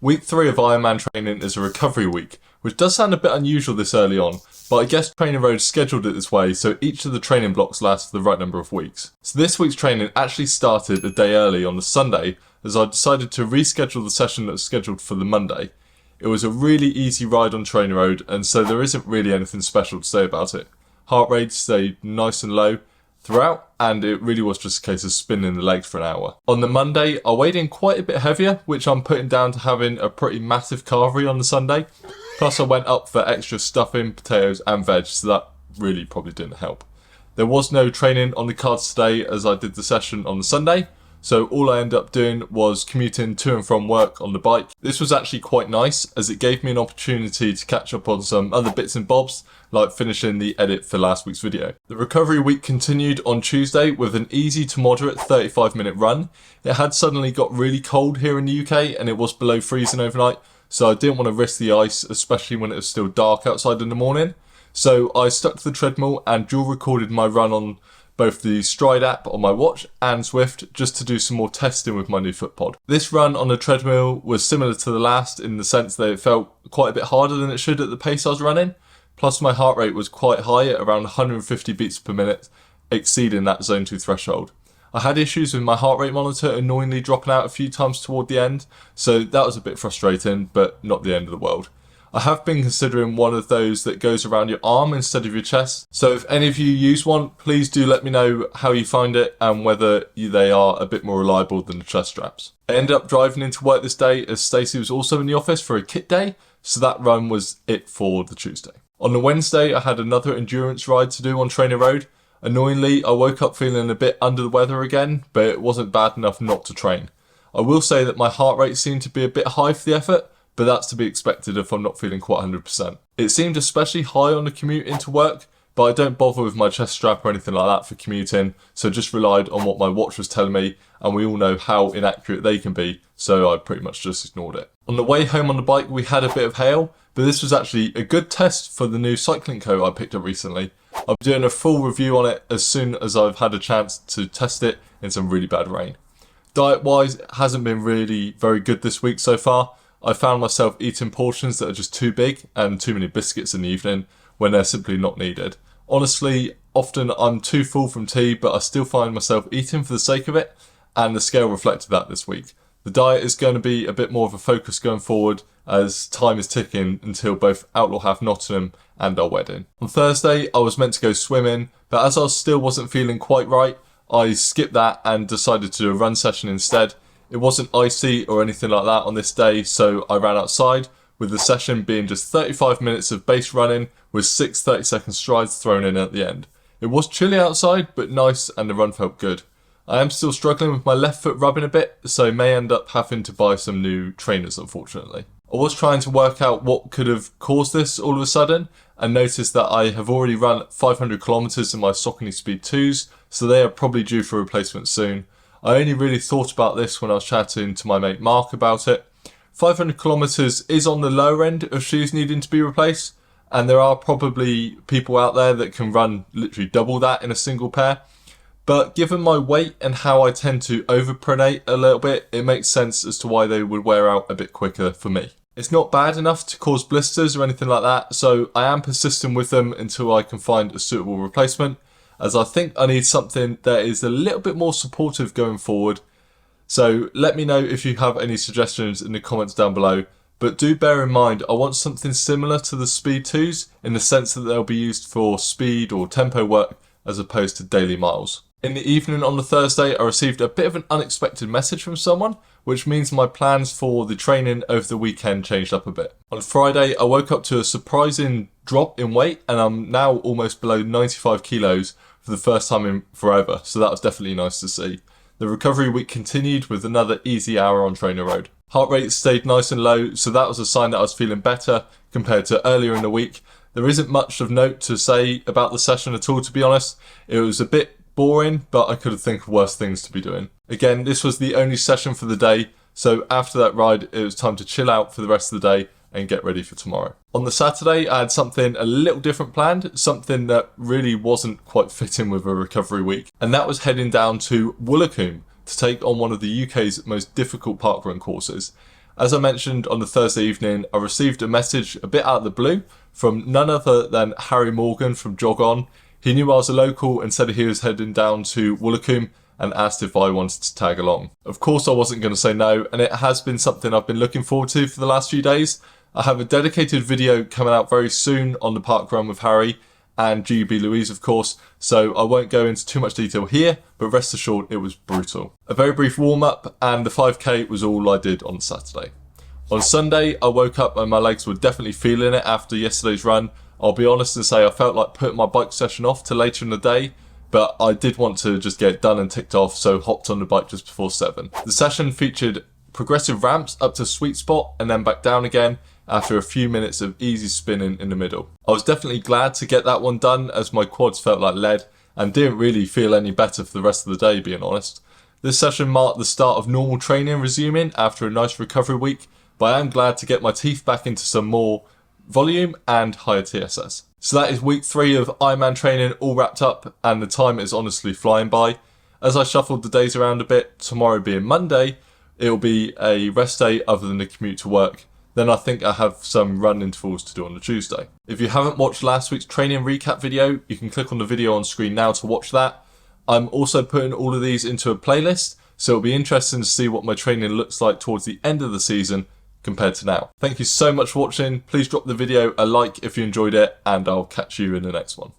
Week 3 of Ironman training is a recovery week, which does sound a bit unusual this early on, but I guess Training Road scheduled it this way so each of the training blocks lasts the right number of weeks. So this week's training actually started a day early on the Sunday, as I decided to reschedule the session that was scheduled for the Monday. It was a really easy ride on Training Road, and so there isn't really anything special to say about it. Heart rate stayed nice and low throughout, and it really was just a case of spinning the legs for an hour. On the Monday, I weighed in quite a bit heavier, which I'm putting down to having a pretty massive carvery on the Sunday. Plus I went up for extra stuffing, potatoes and veg, so that really probably didn't help. There was no training on the cards today as I did the session on the Sunday, so all I ended up doing was commuting to and from work on the bike. This was actually quite nice as it gave me an opportunity to catch up on some other bits and bobs, like finishing the edit for last week's video. The recovery week continued on Tuesday with an easy to moderate 35-minute run. It had suddenly got really cold here in the UK and it was below freezing overnight, so I didn't want to risk the ice, especially when it was still dark outside in the morning. So I stuck to the treadmill and dual recorded my run on both the Stride app on my watch and Zwift just to do some more testing with my new foot pod. This run on the treadmill was similar to the last in the sense that it felt quite a bit harder than it should at the pace I was running. Plus my heart rate was quite high at around 150 beats per minute, exceeding that zone 2 threshold. I had issues with my heart rate monitor annoyingly dropping out a few times toward the end, so that was a bit frustrating, but not the end of the world. I have been considering one of those that goes around your arm instead of your chest, so if any of you use one, please do let me know how you find it and whether they are a bit more reliable than the chest straps. I ended up driving into work this day as Stacey was also in the office for a kit day, so that run was it for the Tuesday. On the Wednesday, I had another endurance ride to do on Training Road. Annoyingly, I woke up feeling a bit under the weather again, but it wasn't bad enough not to train. I will say that my heart rate seemed to be a bit high for the effort, but that's to be expected if I'm not feeling quite 100%. It seemed especially high on the commute into work, but I don't bother with my chest strap or anything like that for commuting, so just relied on what my watch was telling me, and we all know how inaccurate they can be, so I pretty much just ignored it. On the way home on the bike, we had a bit of hail, but this was actually a good test for the new cycling coat I picked up recently. I'll be doing a full review on it as soon as I've had a chance to test it in some really bad rain. Diet-wise, it hasn't been really very good this week so far. I found myself eating portions that are just too big and too many biscuits in the evening when they're simply not needed. Honestly, often I'm too full from tea, but I still find myself eating for the sake of it, and the scale reflected that this week. The diet is going to be a bit more of a focus going forward as time is ticking until both Outlaw Half Nottingham and our wedding. On Thursday, I was meant to go swimming, but as I still wasn't feeling quite right, I skipped that and decided to do a run session instead. It wasn't icy or anything like that on this day, so I ran outside, with the session being just 35 minutes of base running with 6 30-second strides thrown in at the end. It was chilly outside, but nice, and the run felt good. I am still struggling with my left foot rubbing a bit, so may end up having to buy some new trainers, unfortunately. I was trying to work out what could have caused this all of a sudden, and noticed that I have already run 500 kilometers in my Saucony Speed 2s, so they are probably due for replacement soon. I only really thought about this when I was chatting to my mate Mark about it. 500 kilometers is on the lower end of shoes needing to be replaced, and there are probably people out there that can run literally double that in a single pair. But given my weight and how I tend to overpronate a little bit, it makes sense as to why they would wear out a bit quicker for me. It's not bad enough to cause blisters or anything like that, so I am persistent with them until I can find a suitable replacement, as I think I need something that is a little bit more supportive going forward. So let me know if you have any suggestions in the comments down below, but do bear in mind I want something similar to the Speed 2s in the sense that they'll be used for speed or tempo work as opposed to daily miles. In the evening on the Thursday, I received a bit of an unexpected message from someone, which means my plans for the training over the weekend changed up a bit. On Friday, I woke up to a surprising drop in weight, and I'm now almost below 95 kilos for the first time in forever, so that was definitely nice to see. The recovery week continued with another easy hour on Trainer Road. Heart rate stayed nice and low, so that was a sign that I was feeling better compared to earlier in the week. There isn't much of note to say about the session at all, to be honest. It was a bit boring, but I could have think of worse things to be doing. Again, this was the only session for the day, so after that ride, it was time to chill out for the rest of the day and get ready for tomorrow. On the Saturday, I had something a little different planned, something that really wasn't quite fitting with a recovery week, and that was heading down to Woolacombe to take on one of the UK's most difficult parkrun courses. As I mentioned on the Thursday evening, I received a message a bit out of the blue from none other than Harry Morgan from Jog On. He knew I was a local and said he was heading down to Woolacombe and asked if I wanted to tag along. Of course I wasn't going to say no, and it has been something I've been looking forward to for the last few days. I have a dedicated video coming out very soon on the park run with Harry and GB Louise, of course, so I won't go into too much detail here, but rest assured it was brutal. A very brief warm-up and the 5k was all I did on Saturday. On Sunday, I woke up and my legs were definitely feeling it after yesterday's run. I'll be honest and say I felt like putting my bike session off to later in the day, but I did want to just get it done and ticked off, so hopped on the bike just before 7. The session featured progressive ramps up to sweet spot and then back down again after a few minutes of easy spinning in the middle. I was definitely glad to get that one done as my quads felt like lead and didn't really feel any better for the rest of the day, being honest. This session marked the start of normal training resuming after a nice recovery week, but I am glad to get my teeth back into some more volume and higher TSS. So that is week 3 of Ironman training all wrapped up, and the time is honestly flying by. As I shuffled the days around a bit, tomorrow being Monday, it will be a rest day other than the commute to work. Then I think I have some run intervals to do on the Tuesday. If you haven't watched last week's training recap video, you can click on the video on screen now to watch that. I'm also putting all of these into a playlist, so it'll be interesting to see what my training looks like towards the end of the season compared to now. Thank you so much for watching. Please drop the video a like if you enjoyed it, and I'll catch you in the next one.